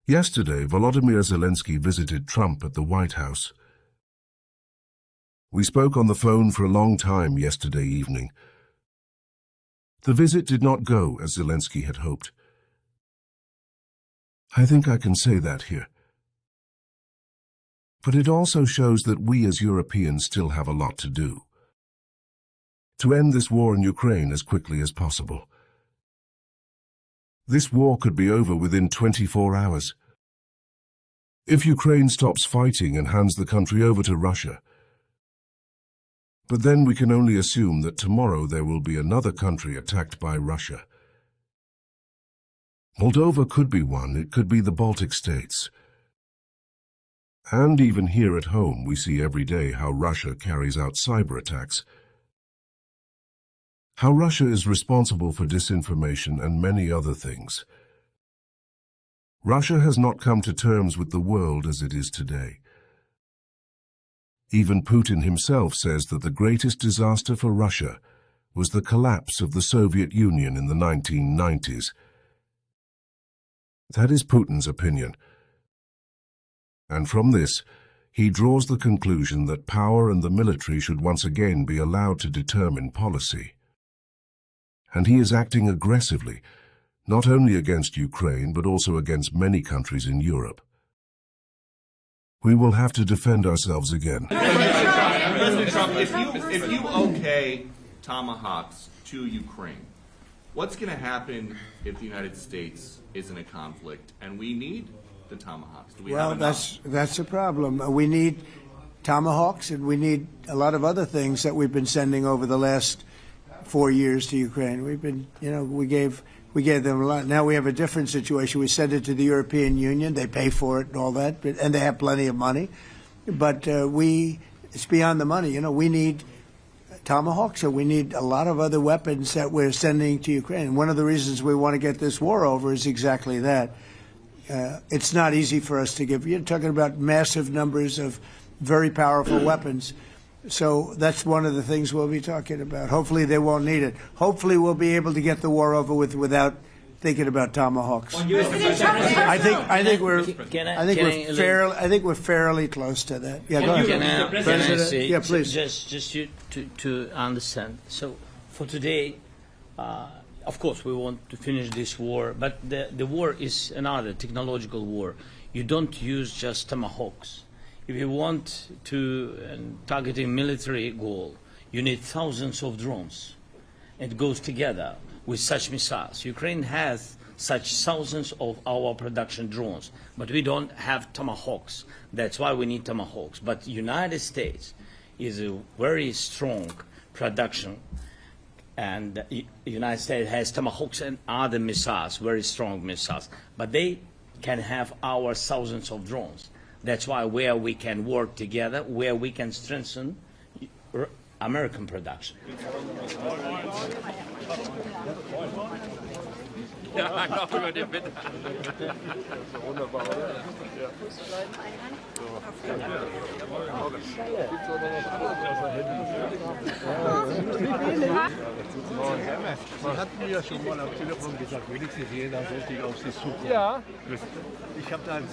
Yesterday, Volodymyr Zelensky visited Trump at the White House. We spoke on the phone for a long time yesterday evening. The visit did not go as Zelensky had hoped. I think I can say that here. But it also shows that we as Europeans still have a lot to do. To end this war in Ukraine as quickly as possible. This war could be over within 24 hours. If Ukraine stops fighting and hands the country over to Russia. But then we can only assume that tomorrow there will be another country attacked by Russia. Moldova could be one, it could be the Baltic states. And even here at home we see every day how Russia carries out cyber attacks. How Russia is responsible for disinformation and many other things. Russia has not come to terms with the world as it is today. Even Putin himself says that the greatest disaster for Russia was the collapse of the Soviet Union in the 1990s. That is Putin's opinion. And from this, he draws the conclusion that power and the military should once again be allowed to determine policy. And he is acting aggressively, not only against Ukraine, but also against many countries in Europe. We will have to defend ourselves again. President Trump, if you okay Tomahawks to Ukraine, what's going to happen if the United States is in a conflict and we need the Tomahawks? Do we have enough? That's a problem. We need Tomahawks, and we need a lot of other things that we've been sending over the last 4 years to Ukraine. We've been, we gave them a lot. Now we have a different situation. We send it to the European Union. They pay for it and all that, and they have plenty of money. But it's beyond the money. We need Tomahawks, and we need a lot of other weapons that we're sending to Ukraine. And one of the reasons we want to get this war over is exactly that. It's not easy for us to give. You're talking about massive numbers of very powerful weapons. So that's one of the things we'll be talking about. Hopefully they won't need it. Hopefully we'll be able to get the war over with without thinking about Tomahawks. I think we're fairly close to that. Yeah, go ahead. Can I say, yeah, please. Just to understand. So for today, of course, we want to finish this war, but the war is another technological war. You don't use just Tomahawks. If you want to target a military goal, you need thousands of drones. It goes together with such missiles. Ukraine has such thousands of our production drones, but we don't have Tomahawks. That's why we need Tomahawks. But the United States is a very strong production, and the United States has Tomahawks and other missiles, very strong missiles, but they can have our thousands of drones. That's why where we can work together, where we can strengthen American production. Sie hatten mir ja schon mal am Telefon gesagt, wenigstens jeder richtig auf Sie zukommt. Ja. Ich habe da einen